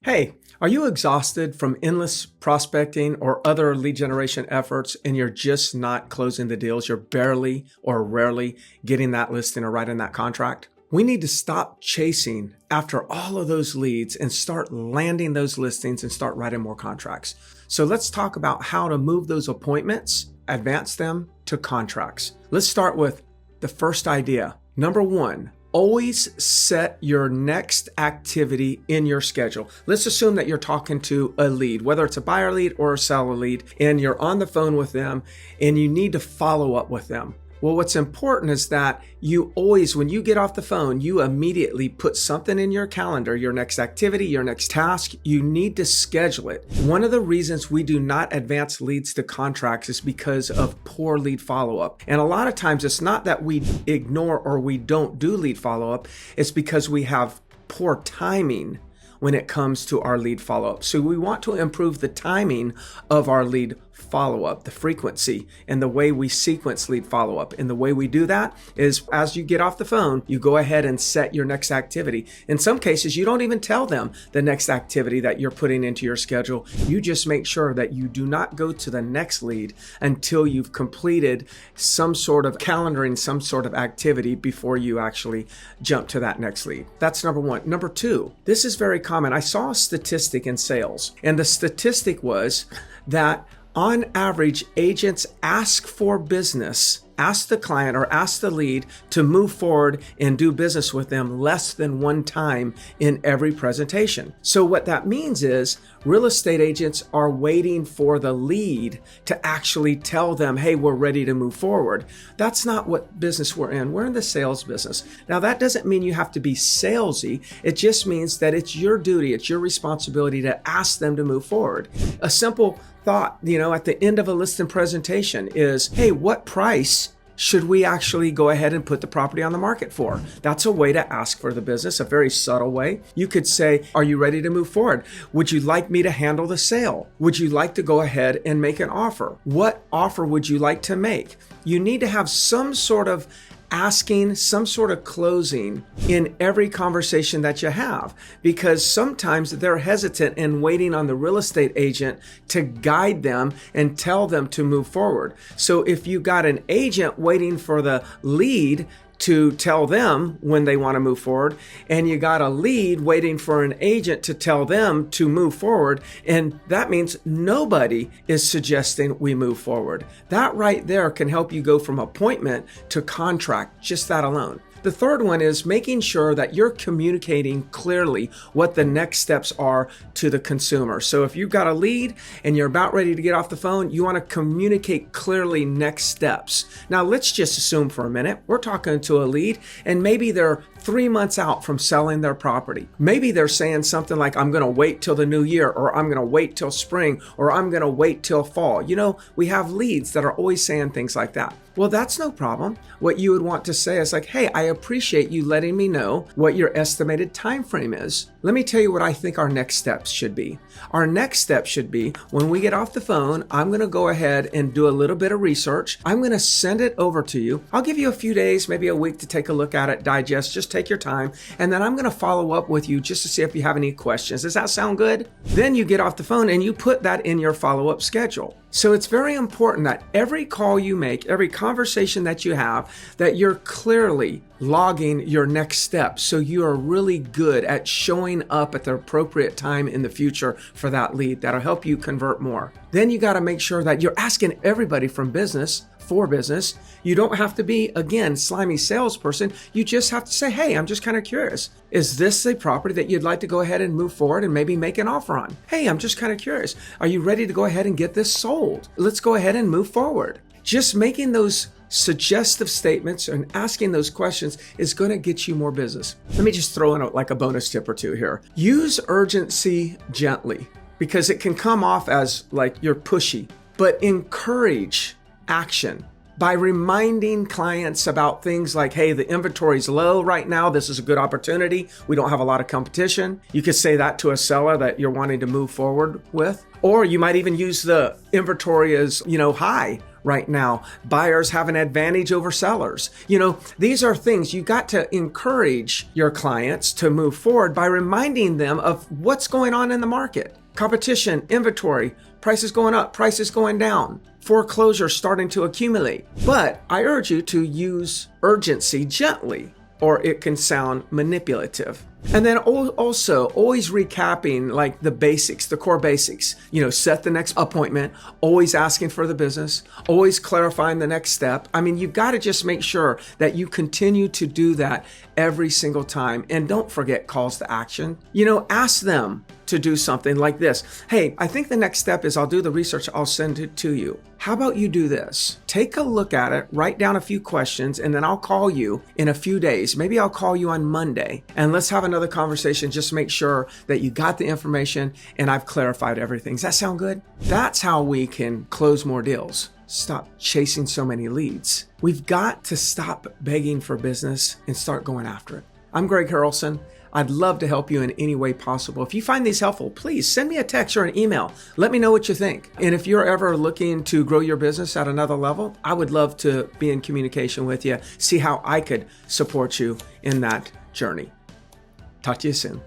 Hey, are you exhausted from endless prospecting or other lead generation efforts and you're just not closing the deals? You're barely or rarely getting that listing or writing that contract? We need to stop chasing after all of those leads and start landing those listings and start writing more contracts. So let's talk about how to move those appointments, advance them to contracts. Let's start with the first idea. Number one, always set your next activity in your schedule. Let's assume that you're talking to a lead, whether it's a buyer lead or a seller lead, and you're on the phone with them and you need to follow up with them. Well, what's important is that you always, when you get off the phone, you immediately put something in your calendar, your next activity, your next task. You need to schedule it. One of the reasons we do not advance leads to contracts is because of poor lead follow-up. And a lot of times it's not that we ignore or we don't do lead follow-up. It's because we have poor timing when it comes to our lead follow-up. So we want to improve the timing of our lead follow-up, the frequency, and the way we sequence lead follow-up. And the way we do that is as you get off the phone, you go ahead and set your next activity. In some cases, you don't even tell them the next activity that you're putting into your schedule. You just make sure that you do not go to the next lead until you've completed some sort of calendaring, some sort of activity before you actually jump to that next lead. That's number one. Number two, this is very common. I saw a statistic in sales, and the statistic was that on average, agents ask for business, ask the client or ask the lead to move forward and do business with them less than one time in every presentation. So what that means is real estate agents are waiting for the lead to actually tell them, hey, we're ready to move forward. That's not what business we're in. We're in the sales business. Now, that doesn't mean you have to be salesy. It just means that it's your duty, it's your responsibility to ask them to move forward. A simple thought, at the end of a listing presentation is, hey, what price should we actually go ahead and put the property on the market for? That's a way to ask for the business, a very subtle way. You could say, are you ready to move forward? Would you like me to handle the sale? Would you like to go ahead and make an offer? What offer would you like to make? You need to have some sort of asking, some sort of closing in every conversation that you have, because sometimes they're hesitant and waiting on the real estate agent to guide them and tell them to move forward. So if you got an agent waiting for the lead to tell them when they want to move forward, and you got a lead waiting for an agent to tell them to move forward, and that means nobody is suggesting we move forward. That right there can help you go from appointment to contract, just that alone. The third one is making sure that you're communicating clearly what the next steps are to the consumer. So if you've got a lead and you're about ready to get off the phone, you want to communicate clearly next steps. Now, let's just assume for a minute, we're talking to a lead and maybe they're 3 months out from selling their property. Maybe they're saying something like, I'm going to wait till the new year, or I'm going to wait till spring, or I'm going to wait till fall. We have leads that are always saying things like that. Well, that's no problem. What you would want to say is like, hey, I appreciate you letting me know what your estimated time frame is. Let me tell you what I think our next steps should be. Our next step should be when we get off the phone, I'm going to go ahead and do a little bit of research. I'm going to send it over to you. I'll give you a few days, maybe a week to take a look at it, digest, just take your time. And then I'm going to follow up with you just to see if you have any questions. Does that sound good? Then you get off the phone and you put that in your follow-up schedule. So it's very important that every call you make, every conversation that you have, that you're clearly logging your next steps. So you are really good at showing up at the appropriate time in the future for that lead. That'll help you convert more. Then you got to make sure that you're asking everybody from business for business. You don't have to be, again, slimy salesperson. You just have to say, hey, I'm just kind of curious. Is this a property that you'd like to go ahead and move forward and maybe make an offer on? Hey, I'm just kind of curious. Are you ready to go ahead and get this sold? Let's go ahead and move forward. Just making those suggestive statements and asking those questions is going to get you more business. Let me just throw in a bonus tip or two here. Use urgency gently, because it can come off as like you're pushy, but encourage action by reminding clients about things like, hey, the inventory's low right now. This is a good opportunity. We don't have a lot of competition. You could say that to a seller that you're wanting to move forward with. Or you might even use the inventory as, high right now. Buyers have an advantage over sellers. These are things you got to encourage your clients to move forward by reminding them of what's going on in the market. Competition, inventory, prices going up, prices going down, foreclosures starting to accumulate. But I urge you to use urgency gently, or it can sound manipulative. And then also always recapping like the basics, the core basics. Set the next appointment, always asking for the business, always clarifying the next step. You've got to just make sure that you continue to do that every single time. And don't forget calls to action. Ask them to do something like this. Hey, I think the next step is I'll do the research. I'll send it to you. How about you do this? Take a look at it, write down a few questions, and then I'll call you in a few days. Maybe I'll call you on Monday, and let's have another conversation. Just make sure that you got the information and I've clarified everything. Does that sound good? That's how we can close more deals. Stop chasing so many leads. We've got to stop begging for business and start going after it. I'm Greg Harrelson. I'd love to help you in any way possible. If you find these helpful, please send me a text or an email. Let me know what you think. And if you're ever looking to grow your business at another level, I would love to be in communication with you, see how I could support you in that journey. Talk to you soon.